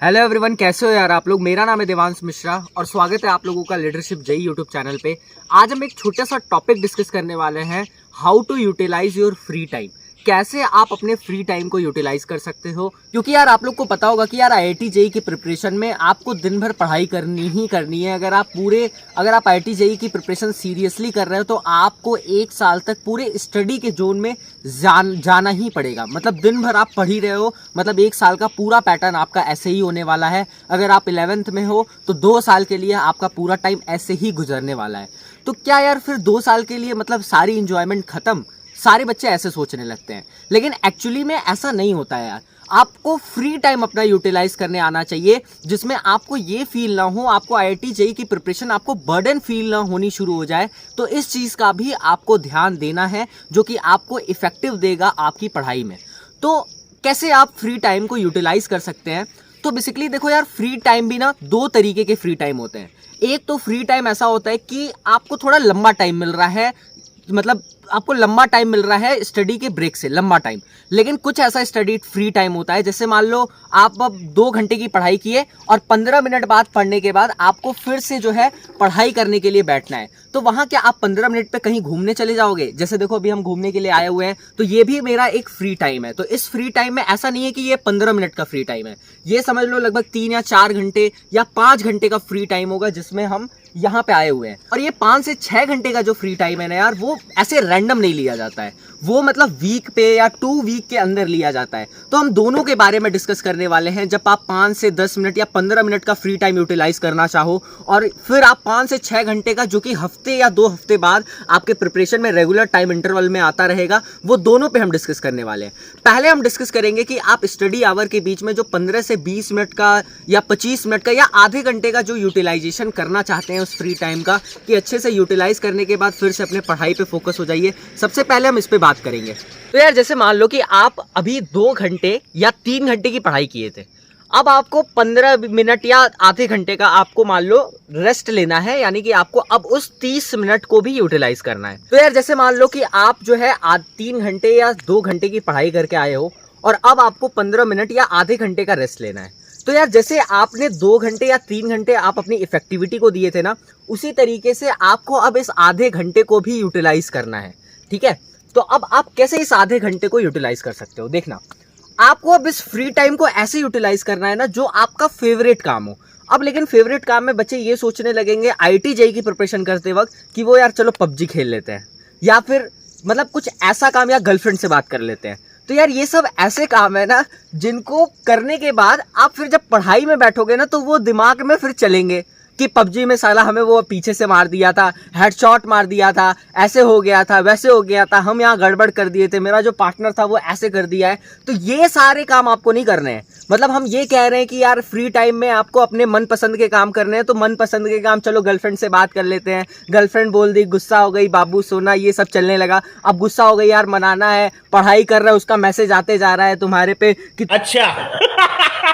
Hello everyone, कैसे हो यार आप लोग। मेरा नाम है देवांश मिश्रा और स्वागत है आप लोगों का लीडरशिप जेई यूट्यूब चैनल पे। आज हम एक छोटा सा टॉपिक डिस्कस करने वाले हैं, how to utilize your free time. कैसे आप अपने फ्री टाइम को यूटिलाइज कर सकते हो, क्योंकि यार आप लोग को पता होगा कि यार आईआईटी जेई की प्रिपरेशन में आपको दिन भर पढ़ाई करनी ही करनी है। अगर आप आईआईटी जेई की प्रिपरेशन सीरियसली कर रहे हो तो आपको एक साल तक पूरे स्टडी के जोन में जाना ही पड़ेगा। मतलब दिन भर आप पढ़ ही रहे हो, मतलब एक साल का पूरा पैटर्न आपका ऐसे ही होने वाला है। अगर आप 11th में हो तो 2 साल के लिए आपका पूरा टाइम ऐसे ही गुजरने वाला है। तो क्या यार फिर 2 साल के लिए मतलब सारी इंजॉयमेंट खत्म? सारे बच्चे ऐसे सोचने लगते हैं, लेकिन एक्चुअली में ऐसा नहीं होता है यार। आपको फ्री टाइम अपना यूटिलाइज करने आना चाहिए, जिसमें आपको ये फील ना हो, आपको आईआईटी जेई की प्रिपरेशन आपको बर्डन फील ना होनी शुरू हो जाए। तो इस चीज़ का भी आपको ध्यान देना है, जो कि आपको इफेक्टिव देगा आपकी पढ़ाई में। तो कैसे आप फ्री टाइम को यूटिलाइज कर सकते हैं? तो बेसिकली देखो यार, फ्री टाइम भी ना 2 तरीके के फ्री टाइम होते हैं। एक तो फ्री टाइम ऐसा होता है कि आपको थोड़ा लंबा टाइम मिल रहा है, मतलब आपको लंबा टाइम मिल रहा है स्टडी के ब्रेक से, लंबा टाइम। लेकिन कुछ ऐसा स्टडी फ्री टाइम होता है, जैसे मान लो आप अब 2 घंटे की पढ़ाई किए और 15 मिनट बाद पढ़ने के बाद आपको फिर से जो है पढ़ाई करने के लिए बैठना है। तो वहाँ क्या आप 15 मिनट पे कहीं घूमने चले जाओगे? जैसे देखो अभी हम घूमने के लिए आए हुए हैं, तो ये भी मेरा एक फ्री टाइम है। तो इस फ्री टाइम में ऐसा नहीं है कि ये 15 मिनट का फ्री टाइम है, ये समझ लो लगभग 3 या 4 घंटे या 5 घंटे का फ्री टाइम होगा, जिसमें हम यहाँ पे आए हुए हैं। और ये 5 से 6 घंटे का जो फ्री टाइम है ना यार, वो ऐसे रैंडम नहीं लिया जाता है, वो मतलब वीक पे या 2 वीक के अंदर लिया जाता है। तो हम दोनों के बारे में डिस्कस करने वाले हैं। जब आप 5 से 10 मिनट या 15 मिनट का फ्री टाइम यूटिलाइज करना चाहो, और फिर आप 5 से 6 घंटे का, जो कि हफ्ते या 2 हफ्ते बाद आपके प्रिपरेशन में रेगुलर टाइम इंटरवल में आता रहेगा, वो दोनों पे हम डिस्कस करने वाले हैं। पहले हम डिस्कस करेंगे कि आप स्टडी आवर के बीच में जो 15 से 20 मिनट का या 25 मिनट का या आधे घंटे का जो यूटिलाइजेशन करना चाहते हैं उस फ्री टाइम का, कि अच्छे से यूटिलाइज करने के बाद फिर से अपने पढ़ाई पे फोकस हो जाइए। सबसे पहले हम इस पे बात करेंगे। तो यार जैसे मान लो कि आप अभी 2 घंटे या 3 घंटे की पढ़ाई किए थे, अब आपको 15 मिनट या आधे घंटे का आपको मान लो रेस्ट लेना है, यानी कि आपको अब उस 30 मिनट को भी यूटिलाइज करना है। तो यार जैसे मान लो कि आप जो है 3 घंटे या 2 घंटे की पढ़ाई करके आए हो और अब आपको 15 मिनट या आधे घंटे का रेस्ट लेना है। तो यार जैसे आपने 2 घंटे या 3 घंटे आप अपनी इफेक्टिविटी को दिए थे ना, उसी तरीके से आपको अब इस आधे घंटे को भी यूटिलाइज करना है। ठीक है, तो अब आप कैसे इस आधे घंटे को यूटिलाइज कर सकते हो? देखना, आपको अब इस फ्री टाइम को ऐसे यूटिलाइज करना है ना, जो आपका फेवरेट काम हो। अब लेकिन फेवरेट काम में बच्चे ये सोचने लगेंगे आईआईटी जेई की प्रिपरेशन करते वक्त कि वो यार चलो पबजी खेल लेते हैं, या फिर मतलब कुछ ऐसा काम, या गर्लफ्रेंड से बात कर लेते हैं। तो यार ये सब ऐसे काम है ना, जिनको करने के बाद आप फिर जब पढ़ाई में बैठोगे ना, तो वो दिमाग में फिर चलेंगे कि पबजी में साला हमें वो पीछे से मार दिया था, हेडशॉट मार दिया था, ऐसे हो गया था, वैसे हो गया था, हम यहाँ गड़बड़ कर दिए थे, मेरा जो पार्टनर था वो ऐसे कर दिया है। तो ये सारे काम आपको नहीं करने हैं। मतलब हम ये कह रहे हैं कि यार फ्री टाइम में आपको अपने मनपसंद के काम करने हैं। तो मनपसंद के काम, चलो गर्लफ्रेंड से बात कर लेते हैं, गर्लफ्रेंड बोल दी, गुस्सा हो गई, बाबू सोना, ये सब चलने लगा। अब गुस्सा हो गई यार, मनाना है, पढ़ाई कर रहा है, उसका मैसेज आते जा रहा है तुम्हारे पे कि अच्छा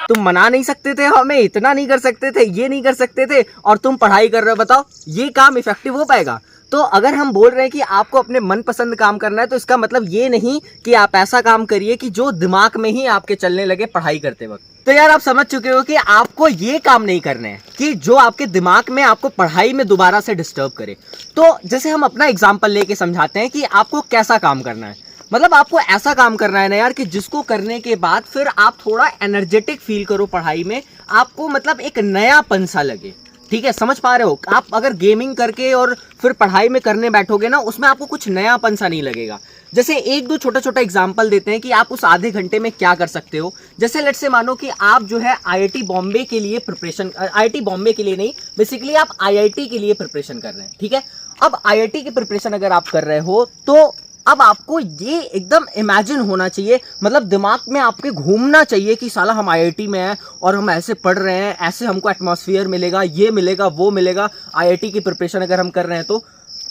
तुम मना नहीं सकते थे, हमें इतना नहीं कर सकते थे, ये नहीं कर सकते थे, और तुम पढ़ाई कर रहे हो। बताओ ये काम इफेक्टिव हो पाएगा? तो अगर हम बोल रहे हैं कि आपको अपने मनपसंद काम करना है, तो इसका मतलब ये नहीं कि आप ऐसा काम करिए कि जो दिमाग में ही आपके चलने लगे पढ़ाई करते वक्त। तो यार आप समझ चुके हो कि आपको ये काम नहीं करने हैं कि जो आपके दिमाग में आपको पढ़ाई में दोबारा से डिस्टर्ब करे। तो जैसे हम अपना एग्जाम्पल लेके समझाते हैं कि आपको कैसा काम करना है। मतलब आपको ऐसा काम करना है ना यार, कि जिसको करने के बाद फिर आप थोड़ा एनर्जेटिक फील करो पढ़ाई में, आपको मतलब एक नयापन सा लगे। ठीक है, समझ पा रहे हो? आप अगर गेमिंग करके और फिर पढ़ाई में करने बैठोगे ना, उसमें आपको कुछ नयापन सा नहीं लगेगा। जैसे 1-2 छोटा छोटा एग्जांपल देते हैं कि आप उस आधे घंटे में क्या कर सकते हो। जैसे लेट्स से मानो कि आप जो है आईआईटी बॉम्बे के लिए प्रिपरेशन, आईआईटी बॉम्बे के लिए नहीं, बेसिकली आप आईआईटी के लिए प्रिपरेशन कर रहे हैं। ठीक है, अब आईआईटी की प्रिपरेशन अगर आप कर रहे हो, तो अब आपको ये एकदम इमेजिन होना चाहिए, मतलब दिमाग में आपके घूमना चाहिए कि साला हम आईआईटी में हैं और हम ऐसे पढ़ रहे हैं, ऐसे हमको एटमॉस्फेयर मिलेगा, ये मिलेगा, वो मिलेगा। आईआईटी की प्रिपरेशन अगर हम कर रहे हैं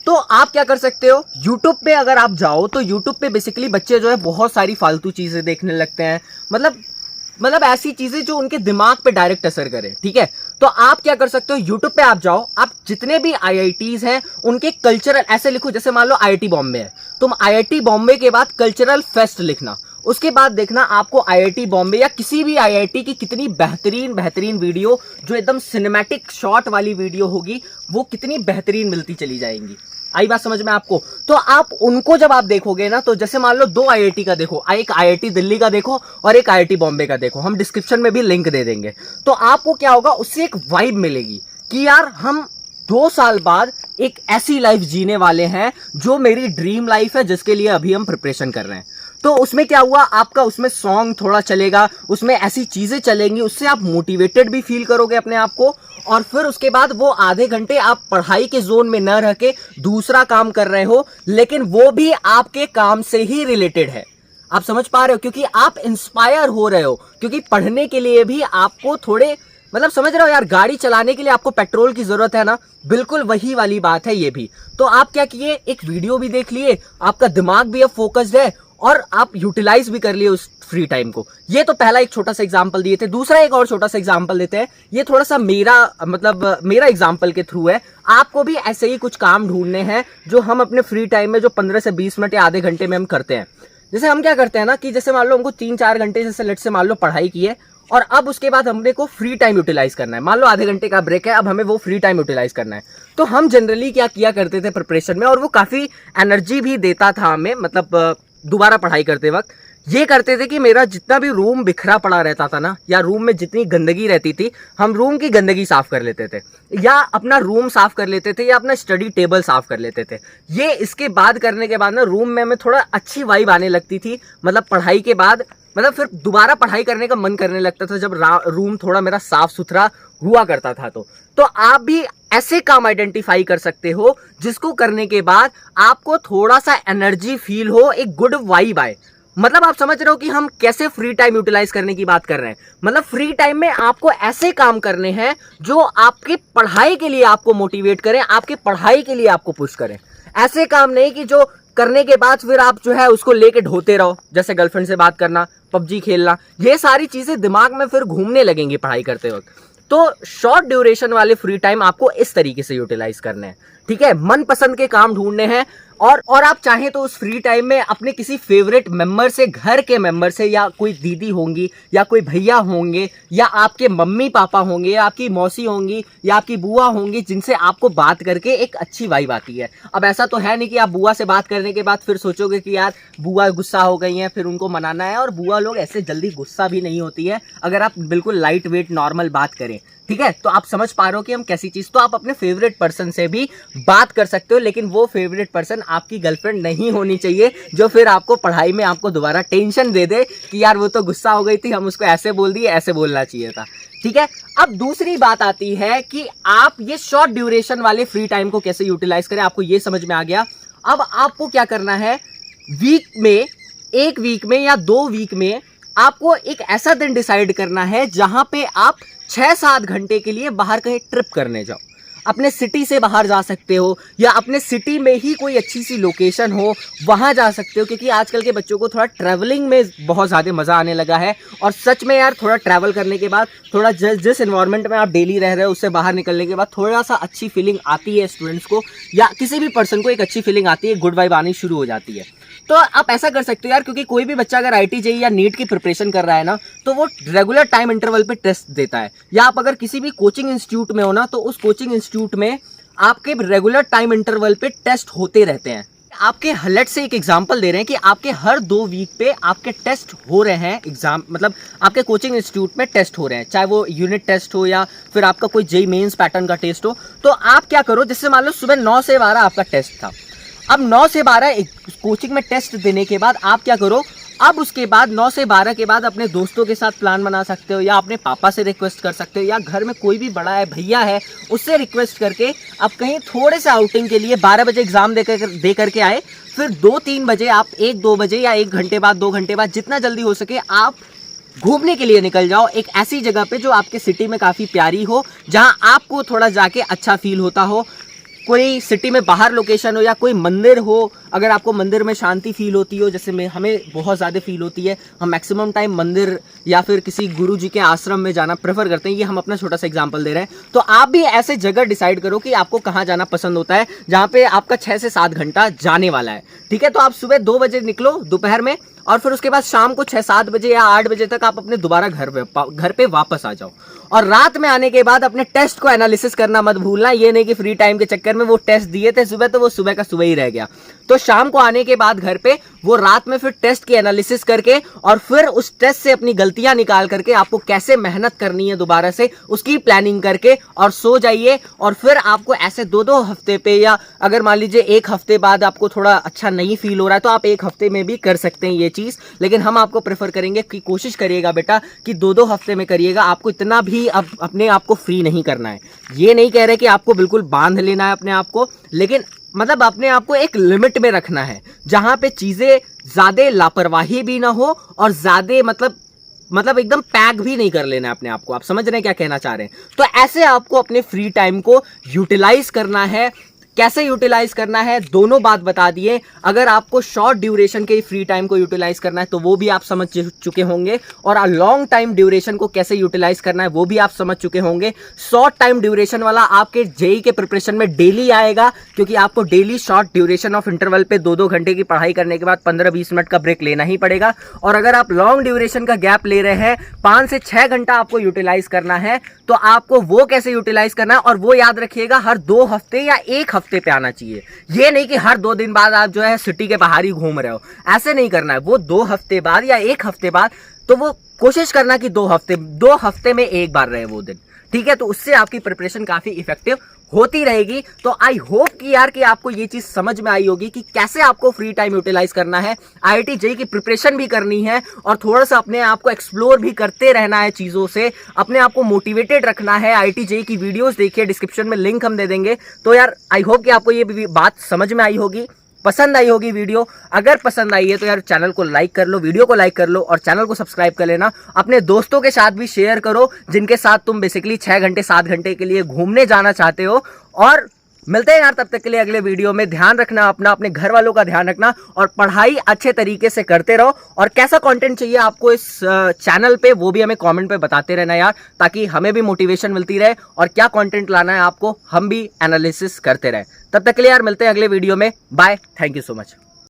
तो आप क्या कर सकते हो, यूट्यूब पे अगर आप जाओ तो यूट्यूब पे बेसिकली बच्चे जो है बहुत सारी फालतू चीज़ें देखने लगते हैं। मतलब ऐसी चीज़ें जो उनके दिमाग पे डायरेक्ट असर करे। ठीक है, तो आप क्या कर सकते हो, यूट्यूब पे आप जाओ, आप जितने भी आईआईटीज हैं उनके कल्चरल ऐसे लिखो। जैसे मान लो आईआईटी बॉम्बे है, तुम आईआईटी बॉम्बे के बाद कल्चरल फेस्ट लिखना, उसके बाद देखना आपको आईआईटी बॉम्बे या किसी भी आईआईटी की कितनी बेहतरीन बेहतरीन वीडियो जो एकदम सिनेमैटिक शॉट वाली वीडियो होगी वो कितनी बेहतरीन मिलती चली जाएंगी। आई बात समझ में आपको? तो आप उनको जब आप देखोगे ना, तो जैसे मान लो 2 आईआईटी का देखो, एक आईआईटी दिल्ली का देखो और एक आईआईटी बॉम्बे का देखो, हम डिस्क्रिप्शन में भी लिंक दे देंगे। तो आपको क्या होगा, उससे एक वाइब मिलेगी कि यार हम 2 साल बाद एक ऐसी लाइफ जीने वाले हैं जो मेरी ड्रीम लाइफ है, जिसके लिए अभी हम प्रिपरेशन कर रहे हैं। तो उसमें क्या हुआ, आपका उसमें सॉन्ग थोड़ा चलेगा, उसमें ऐसी चीजें चलेंगी, उससे आप मोटिवेटेड भी फील करोगे अपने आप को। और फिर उसके बाद वो आधे घंटे आप पढ़ाई के जोन में न रह के दूसरा काम कर रहे हो, लेकिन वो भी आपके काम से ही रिलेटेड है। आप समझ पा रहे हो? क्योंकि आप इंस्पायर हो रहे हो, क्योंकि पढ़ने के लिए भी आपको थोड़े मतलब समझ रहे हो यार, गाड़ी चलाने के लिए आपको पेट्रोल की जरूरत है ना, बिल्कुल वही वाली बात है ये भी। तो आप क्या किए, एक वीडियो भी देख लिए, आपका दिमाग भी अब फोकस्ड है और आप यूटिलाइज भी कर लिए उस फ्री टाइम को। ये तो पहला एक छोटा सा एग्जांपल दिए थे। दूसरा एक और छोटा सा एग्जांपल देते हैं। ये थोड़ा सा मेरा एग्जांपल के थ्रू है। आपको भी ऐसे ही कुछ काम ढूंढने हैं जो हम अपने फ्री टाइम में जो 15 से 20 मिनट या आधे घंटे में हम करते हैं। जैसे हम क्या करते हैं ना कि जैसे मान लो हमको 3-4 घंटे जैसे लेट से मान लो पढ़ाई की है और अब उसके बाद हमने को फ्री टाइम यूटिलाइज करना है। मान लो आधे घंटे का ब्रेक है, अब हमें वो फ्री टाइम यूटिलाइज करना है। तो हम जनरली क्या किया करते थे प्रिपरेशन में, और वो काफी एनर्जी भी देता था हमें, मतलब दोबारा पढ़ाई करते वक्त ये करते थे कि मेरा जितना भी रूम बिखरा पड़ा रहता था ना, या रूम में जितनी गंदगी रहती थी, हम रूम की गंदगी साफ कर लेते थे, या अपना रूम साफ कर लेते थे, या अपना स्टडी टेबल साफ कर लेते थे। ये इसके बाद करने के बाद ना रूम में हमें थोड़ा अच्छी वाइब आने लगती थी, मतलब पढ़ाई के बाद, मतलब फिर दोबारा पढ़ाई करने का मन करने लगता था जब रूम थोड़ा मेरा साफ सुथरा हुआ करता था। तो आप भी ऐसे काम आइडेंटिफाई कर सकते हो जिसको करने के बाद आपको थोड़ा सा एनर्जी फील हो, एक गुड वाइब आए। मतलब आप समझ रहे हो कि हम कैसे फ्री टाइम यूटिलाइज करने की बात कर रहे हैं। मतलब फ्री टाइम में आपको ऐसे काम करने हैं जो आपके पढ़ाई के लिए आपको मोटिवेट करें, आपके पढ़ाई के लिए आपको पुश करें। ऐसे काम नहीं कि जो करने के बाद फिर आप जो है उसको लेके ढोते रहो, जैसे गर्लफ्रेंड से बात करना, पबजी खेलना, ये सारी चीजें दिमाग में फिर घूमने लगेंगी पढ़ाई करते वक्त। तो शॉर्ट ड्यूरेशन वाले फ्री टाइम आपको इस तरीके से यूटिलाइज करने हैं, ठीक है। मनपसंद के काम ढूंढने हैं, और आप चाहें तो उस फ्री टाइम में अपने किसी फेवरेट मेंबर से, घर के मेंबर से, या कोई दीदी होंगी, या कोई भैया होंगे, या आपके मम्मी पापा होंगे, या आपकी मौसी होंगी, या आपकी बुआ होंगी, जिनसे आपको बात करके एक अच्छी वाइब आती है। अब ऐसा तो है नहीं कि आप बुआ से बात करने के बाद फिर सोचोगे कि यार बुआ गुस्सा हो गई हैं, फिर उनको मनाना है। और बुआ लोग ऐसे जल्दी गुस्सा भी नहीं होती है अगर आप बिल्कुल लाइट वेट नॉर्मल बात करें, ठीक है। तो आप समझ पा रहे हो कि हम कैसी चीज, तो आप अपने फेवरेट पर्सन से भी बात कर सकते हो, लेकिन वो फेवरेट पर्सन आपकी गर्लफ्रेंड नहीं होनी चाहिए जो फिर आपको पढ़ाई में आपको दोबारा टेंशन दे दे कि यार वो तो गुस्सा हो गई थी, हम उसको ऐसे बोल दिए, ऐसे बोलना चाहिए था, ठीक है। अब दूसरी बात आती है कि आप ये शॉर्ट ड्यूरेशन वाले फ्री टाइम को कैसे यूटिलाइज करें। आपको ये समझ में आ गया। अब आपको क्या करना है, वीक में, 1 वीक में या 2 वीक में आपको एक ऐसा दिन डिसाइड करना है जहां पे आप 6-7 घंटे के लिए बाहर कहीं ट्रिप करने जाओ। अपने सिटी से बाहर जा सकते हो, या अपने सिटी में ही कोई अच्छी सी लोकेशन हो वहां जा सकते हो, क्योंकि आजकल के बच्चों को थोड़ा ट्रैवलिंग में बहुत ज़्यादा मज़ा आने लगा है। और सच में यार, थोड़ा ट्रैवल करने के बाद, थोड़ा जिस एनवायरनमेंट में आप डेली रह रहे हो उससे बाहर निकलने के बाद थोड़ा सा अच्छी फीलिंग आती है स्टूडेंट्स को, या किसी भी पर्सन को एक अच्छी फीलिंग आती है, गुड वाइब आनी शुरू हो जाती है। तो आप ऐसा कर सकते हो यार, क्योंकि कोई भी बच्चा अगर आईटी जेईई या नीट की प्रिपरेशन कर रहा है ना, तो वो रेगुलर टाइम इंटरवल पे टेस्ट देता है। या आप अगर किसी भी कोचिंग इंस्टीट्यूट में हो ना, तो उस कोचिंग इंस्टीट्यूट में आपके रेगुलर टाइम इंटरवल पे टेस्ट होते रहते हैं। आपके लेट से एक एग्जांपल दे रहे हैं कि आपके हर 2 वीक पे आपके टेस्ट हो रहे हैं, एग्जाम मतलब आपके कोचिंग इंस्टीट्यूट में टेस्ट हो रहे हैं, चाहे वो यूनिट टेस्ट हो या फिर आपका कोई जेईई मेंस पैटर्न का टेस्ट हो। तो आप क्या करो, जैसे मान लो सुबह 9 से 12 आपका टेस्ट था, अब 9 से 12 कोचिंग में टेस्ट देने के बाद आप क्या करो, अब उसके बाद 9 से 12 के बाद अपने दोस्तों के साथ प्लान बना सकते हो, या अपने पापा से रिक्वेस्ट कर सकते हो, या घर में कोई भी बड़ा है, भैया है, उससे रिक्वेस्ट करके आप कहीं थोड़े से आउटिंग के लिए 12 बजे एग्जाम दे करके आए, फिर 2-3 बजे आप 1-2 बजे या 1 घंटे बाद, 2 घंटे बाद, जितना जल्दी हो सके आप घूमने के लिए निकल जाओ एक ऐसी जगह पे जो आपके सिटी में काफ़ी प्यारी हो, जहां आपको थोड़ा जाके अच्छा फील होता हो। कोई सिटी में बाहर लोकेशन हो, या कोई मंदिर हो, अगर आपको मंदिर में शांति फील होती हो, जैसे हमें बहुत ज़्यादा फील होती है, हम मैक्सिमम टाइम मंदिर या फिर किसी गुरु जी के आश्रम में जाना प्रेफर करते हैं। ये हम अपना छोटा सा एग्जांपल दे रहे हैं। तो आप भी ऐसे जगह डिसाइड करो कि आपको कहाँ जाना पसंद होता है, जहाँ पे आपका 6 से 7 घंटा जाने वाला है, ठीक है। तो आप सुबह 2 बजे निकलो दोपहर में, और फिर उसके बाद शाम को 6-7 बजे या 8 बजे तक आप अपने दोबारा घर पे वापस आ जाओ। और रात में आने के बाद अपने टेस्ट को एनालिसिस करना मत भूलना। ये नहीं कि फ्री टाइम के चक्कर में वो टेस्ट दिए थे सुबह तो वो सुबह का सुबह ही रह गया। तो शाम को आने के बाद घर पे वो रात में फिर टेस्ट की एनालिसिस करके और फिर उस टेस्ट से अपनी गलतियां निकाल करके आपको कैसे मेहनत करनी है दोबारा से उसकी प्लानिंग करके और सो जाइए। और फिर आपको ऐसे 2-2 हफ्ते पे, या अगर मान लीजिए 1 हफ्ते बाद आपको थोड़ा अच्छा नहीं फील हो रहा है तो आप 1 हफ्ते में भी कर सकते हैं ये चीज। लेकिन हम आपको प्रेफर करेंगे कि कोशिश करिएगा बेटा कि 2-2 हफ्ते में करिएगा। आपको इतना भी अब अपने आप को फ्री नहीं करना है। ये नहीं कह रहे कि आपको बिल्कुल बांध लेना है अपने आप को, लेकिन मतलब अपने आप को एक लिमिट में रखना है जहां पे चीजें ज्यादा लापरवाही भी ना हो और ज्यादा मतलब एकदम पैक भी नहीं कर लेना है अपने आप को। आप समझ रहे हैं क्या कहना चाह रहे हैं? तो ऐसे आपको अपने फ्री टाइम को यूटिलाइज करना है। कैसे यूटिलाइज करना है दोनों बात बता दिए। अगर आपको शॉर्ट ड्यूरेशन के फ्री टाइम को यूटिलाइज करना है तो वो भी आप समझ चुके होंगे, और लॉन्ग टाइम ड्यूरेशन को कैसे यूटिलाइज करना है वो भी आप समझ चुके होंगे। शॉर्ट टाइम ड्यूरेशन वाला आपके जेई के प्रिपरेशन में डेली आएगा, क्योंकि आपको daily short duration of interval पे 2-2 घंटे की पढ़ाई करने के बाद 15-20 मिनट का ब्रेक लेना ही पड़ेगा। और अगर आप लॉन्ग ड्यूरेशन का गैप ले रहे हैं, 5 से 6 घंटा आपको यूटिलाइज करना है, तो आपको वो कैसे यूटिलाइज करना है, और वो याद रखिएगा हर 2 हफ्ते या 1 हफ्ते पे आना चाहिए। ये नहीं कि हर 2 दिन बाद आप जो है सिटी के बाहर ही घूम रहे हो, ऐसे नहीं करना है। वो 2 हफ्ते बाद या 1 हफ्ते बाद, तो वो कोशिश करना कि 2 हफ्ते में 1 बार रहे वो दिन, ठीक है? तो उससे आपकी प्रिपरेशन काफी इफेक्टिव होती रहेगी। तो आई होप कि यार कि आपको ये चीज समझ में आई होगी कि कैसे आपको फ्री टाइम यूटिलाइज करना है, आईआईटी जेईई की प्रिपरेशन भी करनी है और थोड़ा सा अपने आप को एक्सप्लोर भी करते रहना है चीजों से, अपने आप को मोटिवेटेड रखना है। आईआईटी जेईई की वीडियोस देखिए, डिस्क्रिप्शन में लिंक हम दे देंगे। तो यार आई होप कि आपको ये बात समझ में आई होगी, पसंद आई होगी वीडियो। अगर पसंद आई है तो यार चैनल को लाइक कर लो, वीडियो को लाइक कर लो और चैनल को सब्सक्राइब कर लेना। अपने दोस्तों के साथ भी शेयर करो जिनके साथ तुम बेसिकली 6 घंटे 7 घंटे के लिए घूमने जाना चाहते हो। और मिलते हैं यार तब तक के लिए अगले वीडियो में। ध्यान रखना अपना, अपने घर वालों का ध्यान रखना और पढ़ाई अच्छे तरीके से करते रहो। और कैसा कंटेंट चाहिए आपको इस चैनल पे वो भी हमें कमेंट पे बताते रहना यार, ताकि हमें भी मोटिवेशन मिलती रहे और क्या कंटेंट लाना है आपको हम भी एनालिसिस करते रहे। तब तक के लिए यार मिलते हैं अगले वीडियो में। Bye, thank you so much.